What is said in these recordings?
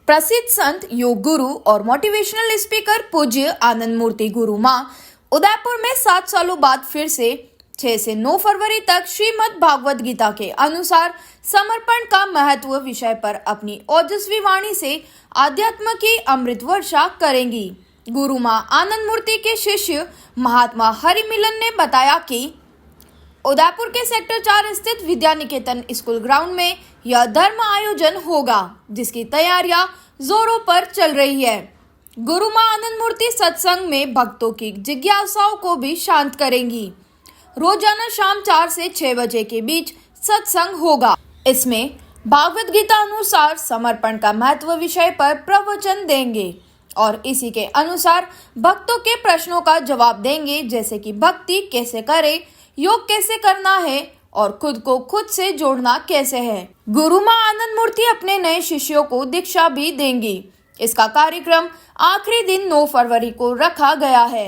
प्रसिद्ध संत, योग गुरु और motivational speaker पूज्य आनंद मूर्ति गुरु माँ उदयपुर में 7 सालों बाद फिर से 6 से 9 फरवरी तक श्रीमद् भागवत गीता के अनुसार समर्पण का महत्व विषय पर अपनी ओजस्वी वाणी से आध्यात्म की अमृत वर्षा करेंगी। गुरु माँ आनंद मूर्ति के शिष्य महात्मा हरिमिलन ने बताया कि उदयपुर के सेक्टर 4 स्थित विद्या निकेतन स्कूल ग्राउंड में यह धर्म आयोजन होगा, जिसकी तैयारियां जोरों पर चल रही है। गुरु माँ आनंद मूर्ति सत्संग में भक्तों की जिज्ञासाओं को भी शांत करेंगी। रोजाना शाम 4 से 6 बजे के बीच सत्संग होगा। इसमें भागवत गीता अनुसार समर्पण का महत्व विषय पर प्रवचन देंगे और इसी के अनुसार भक्तों के प्रश्नों का जवाब देंगे, जैसे कि भक्ति कैसे करें, योग कैसे करना है और खुद को खुद से जोड़ना कैसे है। गुरु माँ आनंद मूर्ति अपने नए शिष्यों को दीक्षा भी देंगी। इसका कार्यक्रम आखिरी दिन 9 फरवरी को रखा गया है।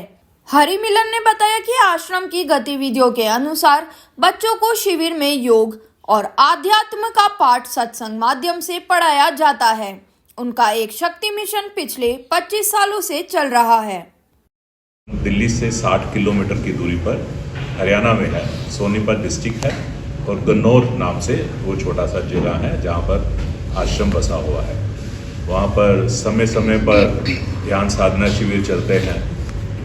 हरिमिलन ने बताया कि आश्रम की गतिविधियों के अनुसार बच्चों को शिविर में योग और आध्यात्म का पाठ सत्संग माध्यम से पढ़ाया जाता है। उनका एक शक्ति मिशन पिछले 25 सालों से चल रहा है। दिल्ली से 60 किलोमीटर की दूरी पर हरियाणा में है, सोनीपत डिस्ट्रिक्ट है और गन्नौर नाम से वो छोटा सा जगह है जहाँ पर आश्रम बसा हुआ है। वहाँ पर समय समय पर ध्यान साधना शिविर चलते हैं।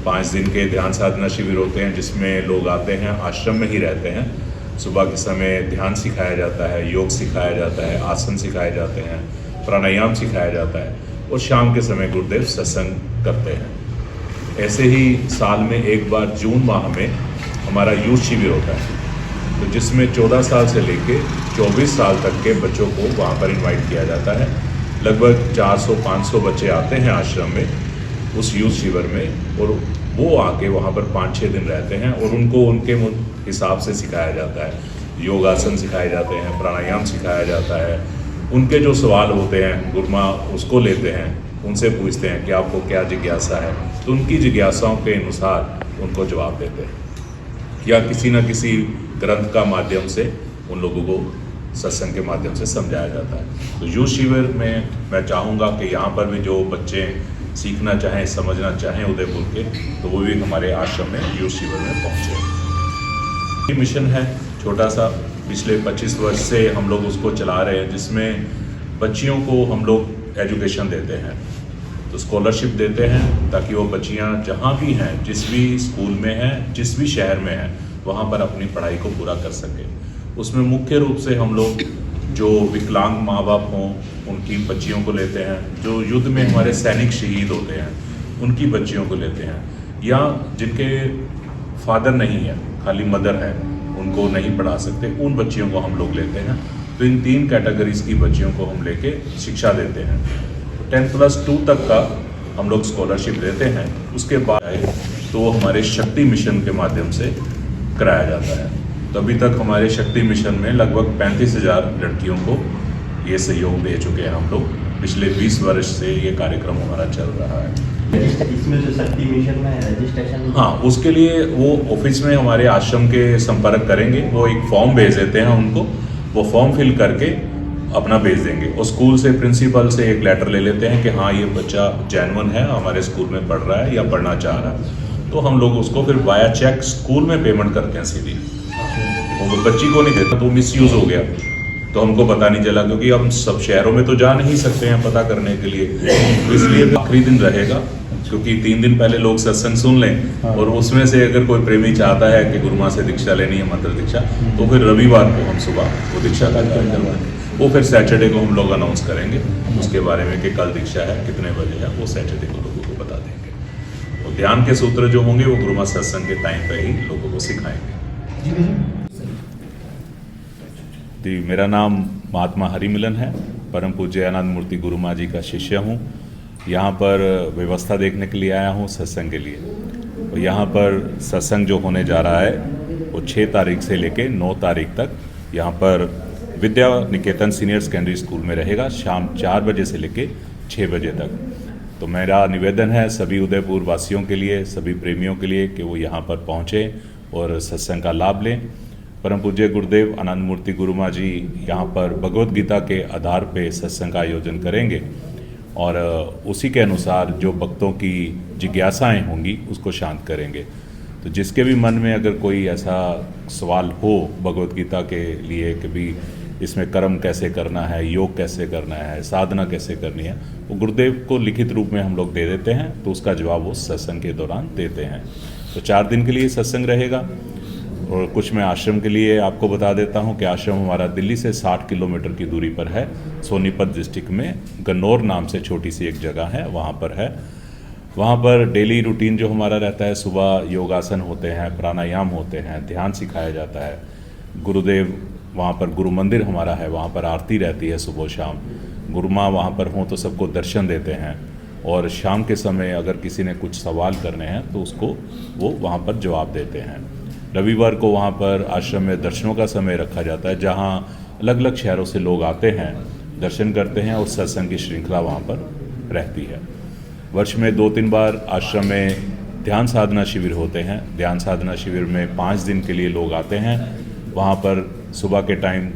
5 दिन के ध्यान साधना शिविर होते हैं जिसमें लोग आते हैं, आश्रम में ही रहते हैं। सुबह के समय ध्यान सिखाया जाता है, योग सिखाया जाता है, आसन सिखाए जाते हैं, प्राणायाम सिखाया जाता है और शाम के समय गुरुदेव सत्संग करते हैं। ऐसे ही साल में एक बार जून माह में हमारा यूथ शिविर होता है, तो जिसमें 14 साल से लेके 24 साल तक के बच्चों को वहाँ पर इनवाइट किया जाता है। लगभग 400-500 बच्चे आते हैं आश्रम में उस यूथ शिविर में और वो आके वहाँ पर 5-6 दिन रहते हैं और उनको उनके हिसाब से सिखाया जाता है। योगासन सिखाए जाते हैं, प्राणायाम सिखाया जाता है। उनके जो सवाल होते हैं गुरुमा उसको लेते हैं, उनसे पूछते हैं कि आपको क्या जिज्ञासा है, तो उनकी जिज्ञासाओं के अनुसार उनको जवाब देते हैं या किसी न किसी ग्रंथ का माध्यम से उन लोगों को सत्संग के माध्यम से समझाया जाता है। तो यूथ शिविर में मैं चाहूँगा कि यहाँ पर भी जो बच्चे सीखना चाहें, समझना चाहें उदयपुर के, तो वो भी हमारे आश्रम में यूथ शिविर में पहुँचे। ये मिशन है छोटा सा, पिछले 25 वर्ष से हम लोग उसको चला रहे हैं, जिसमें बच्चियों को हम लोग एजुकेशन देते हैं, तो स्कॉलरशिप देते हैं ताकि वो बच्चियां जहाँ भी हैं, जिस भी स्कूल में हैं, जिस भी शहर में हैं, वहाँ पर अपनी पढ़ाई को पूरा कर सकें। उसमें मुख्य रूप से हम लोग जो विकलांग माँ बाप हों उनकी बच्चियों को लेते हैं, जो युद्ध में हमारे सैनिक शहीद होते हैं उनकी बच्चियों को लेते हैं, या जिनके फादर नहीं है, खाली मदर है, उनको नहीं पढ़ा सकते, उन बच्चियों को हम लोग लेते हैं। तो इन 3 कैटेगरीज की बच्चियों को हम लेके शिक्षा देते हैं। 10+2 तक का हम लोग स्कॉलरशिप देते हैं। उसके बाद तो वो हमारे शक्ति मिशन के माध्यम से कराया जाता है। तो अभी तक हमारे शक्ति मिशन में लगभग 35,000 लड़कियों को ये सहयोग दे चुके हैं हम लोग। पिछले 20 वर्ष से ये कार्यक्रम हमारा चल रहा है। इसमें जो शक्ति मिशन में रजिस्ट्रेशन, हाँ, उसके लिए वो ऑफिस में हमारे आश्रम के संपर्क करेंगे, वो एक फॉर्म भेज देते हैं उनको, वो फॉर्म फिल करके अपना भेज देंगे और स्कूल से प्रिंसिपल से एक लेटर ले लेते हैं कि हाँ ये बच्चा जेन्युइन है, हमारे स्कूल में पढ़ रहा है या पढ़ना चाह रहा है, तो हम लोग उसको फिर वाया चेक स्कूल में पेमेंट करते हैं सीधी। वो बच्ची को नहीं देता तो मिसयूज हो गया, तो हमको पता नहीं चला, क्योंकि हम सब शहरों में तो जा नहीं सकते हैं पता करने के लिए, तो इसलिए आखिरी दिन रहेगा, क्योंकि 3 दिन पहले लोग सत्संग सुन लें और उसमें से अगर कोई प्रेमी चाहता है कि गुरुमा से दीक्षा लेनी है, मंत्र दीक्षा, तो फिर रविवार को हम सुबह वो दीक्षा का कार्यक्रम करेंगे। वो फिर सैटरडे को हम लोग अनाउंस करेंगे उसके बारे में कि कल दीक्षा है, कितने बजे है, वो सैटरडे को लोगों को बता देंगे। और ध्यान के सूत्र जो होंगे वो गुरुमा सत्संग के टाइम पे ही लोगों को सिखाएंगे। जी, मेरा नाम महात्मा हरिमिलन है, परम पूज्य आनंद मूर्ति गुरु माँ जी का शिष्य हूँ। यहाँ पर व्यवस्था देखने के लिए आया हूँ सत्संग के लिए। और यहाँ पर सत्संग जो होने जा रहा है वो 6 तारीख से लेके 9 तारीख तक यहाँ पर Vidya Niketan senior secondary school में रहेगा, शाम 4 बजे से लेके 6 बजे तक। तो मेरा निवेदन है सभी उदयपुर वासियों के लिए, सभी प्रेमियों के लिए कि वो यहाँ पर पहुँचें और सत्संग का लाभ लें। परम पूज्य गुरुदेव आनंद मूर्ति गुरु माँ जी यहाँ पर भगवत गीता के आधार पे सत्संग का आयोजन करेंगे और उसी के अनुसार जो भक्तों की जिज्ञासाएं होंगी उसको शांत करेंगे। तो जिसके भी मन में अगर कोई ऐसा सवाल हो भगवत गीता के लिए कि भी इसमें कर्म कैसे करना है, योग कैसे करना है, साधना कैसे करनी है, वो गुरुदेव को लिखित रूप में हम लोग दे देते हैं, तो उसका जवाब वो सत्संग के दौरान देते हैं। तो 4 दिन के लिए सत्संग रहेगा। और कुछ मैं आश्रम के लिए आपको बता देता हूँ कि आश्रम हमारा दिल्ली से 60 किलोमीटर की दूरी पर है। सोनीपत डिस्ट्रिक्ट में गन्नौर नाम से छोटी सी एक जगह है, वहाँ पर है। वहाँ पर डेली रूटीन जो हमारा रहता है, सुबह योगासन होते हैं, प्राणायाम होते हैं, ध्यान सिखाया जाता है। गुरुदेव वहाँ पर गुरु मंदिर हमारा है, वहाँ पर आरती रहती है सुबह शाम। गुरु माँ वहाँ पर हों तो सबको दर्शन देते हैं। और शाम के समय अगर किसी ने कुछ सवाल करने हैं तो उसको वो वहाँ पर जवाब देते हैं। रविवार को वहाँ पर आश्रम में दर्शनों का समय रखा जाता है, जहाँ अलग अलग शहरों से लोग आते हैं, दर्शन करते हैं और सत्संग की श्रृंखला वहाँ पर रहती है। वर्ष में 2-3 बार आश्रम में ध्यान साधना शिविर होते हैं। ध्यान साधना शिविर में 5 दिन के लिए लोग आते हैं। वहाँ पर सुबह के टाइम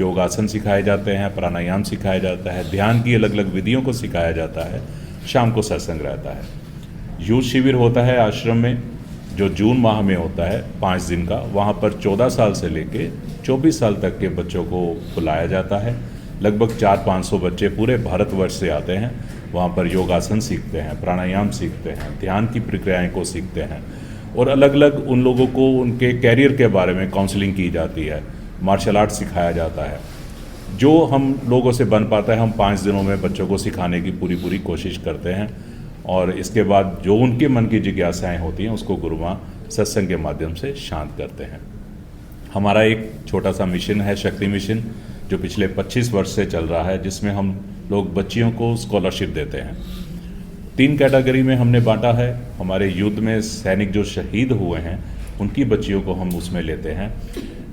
योगासन सिखाए जाते हैं, प्राणायाम सिखाया जाता है, ध्यान की अलग अलग विधियों को सिखाया जाता है। शाम को सत्संग रहता है। यूथ शिविर होता है आश्रम में, जो जून माह में होता है 5 दिन का। वहाँ पर 14 साल से लेके 24 साल तक के बच्चों को बुलाया जाता है। लगभग 400-500 बच्चे पूरे भारतवर्ष से आते हैं। वहाँ पर योगासन सीखते हैं, प्राणायाम सीखते हैं, ध्यान की प्रक्रियाएं को सीखते हैं और अलग अलग उन लोगों को उनके कैरियर के बारे में काउंसलिंग की जाती है। मार्शल आर्ट सिखाया जाता है। जो हम लोगों से बन पाता है हम 5 दिनों में बच्चों को सिखाने की पूरी कोशिश करते हैं। और इसके बाद जो उनके मन की जिज्ञासाएं होती हैं उसको गुरु माँ सत्संग के माध्यम से शांत करते हैं। हमारा एक छोटा सा मिशन है, शक्ति मिशन, जो पिछले 25 वर्ष से चल रहा है, जिसमें हम लोग बच्चियों को स्कॉलरशिप देते हैं। 3 कैटेगरी में हमने बांटा है। हमारे युद्ध में सैनिक जो शहीद हुए हैं उनकी बच्चियों को हम उसमें लेते हैं।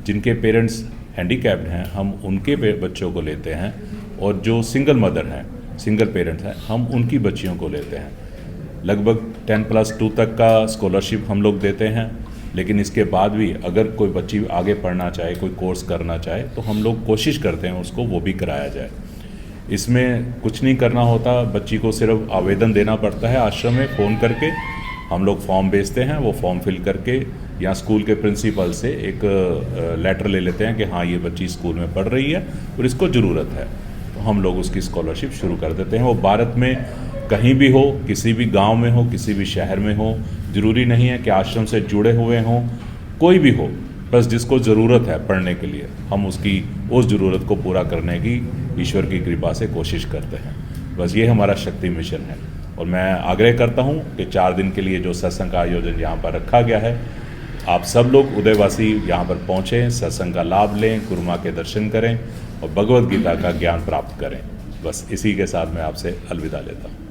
जिनके पेरेंट्स हैंडीकैप्ड हैं हम उनके बच्चों को लेते हैं। और जो सिंगल मदर हैं, सिंगल पेरेंट्स हैं, हम उनकी बच्चियों को लेते हैं। लगभग 10+2 तक का स्कॉलरशिप हम लोग देते हैं। लेकिन इसके बाद भी अगर कोई बच्ची आगे पढ़ना चाहे, कोई कोर्स करना चाहे, तो हम लोग कोशिश करते हैं उसको वो भी कराया जाए। इसमें कुछ नहीं करना होता, बच्ची को सिर्फ आवेदन देना पड़ता है। आश्रम में फ़ोन करके हम लोग फॉर्म भेजते हैं, वो फॉर्म फिल करके या स्कूल के प्रिंसिपल से एक लेटर ले लेते हैं कि हाँ ये बच्ची स्कूल में पढ़ रही है और इसको ज़रूरत है, तो हम लोग उसकी स्कॉलरशिप शुरू कर देते हैं। वो भारत में कहीं भी हो, किसी भी गांव में हो, किसी भी शहर में हो, ज़रूरी नहीं है कि आश्रम से जुड़े हुए हों, कोई भी हो, बस जिसको ज़रूरत है पढ़ने के लिए, हम उसकी उस ज़रूरत को पूरा करने की ईश्वर की कृपा से कोशिश करते हैं। बस ये हमारा शक्ति मिशन है। और मैं आग्रह करता हूँ कि 4 दिन के लिए जो सत्संग का आयोजन यहाँ पर रखा गया है, आप सब लोग उदयवासी यहाँ पर पहुँचें, सत्संग का लाभ लें, गुरु माँ के दर्शन करें और भगवत गीता का ज्ञान प्राप्त करें। बस इसी के साथ मैं आपसे अलविदा लेता हूँ।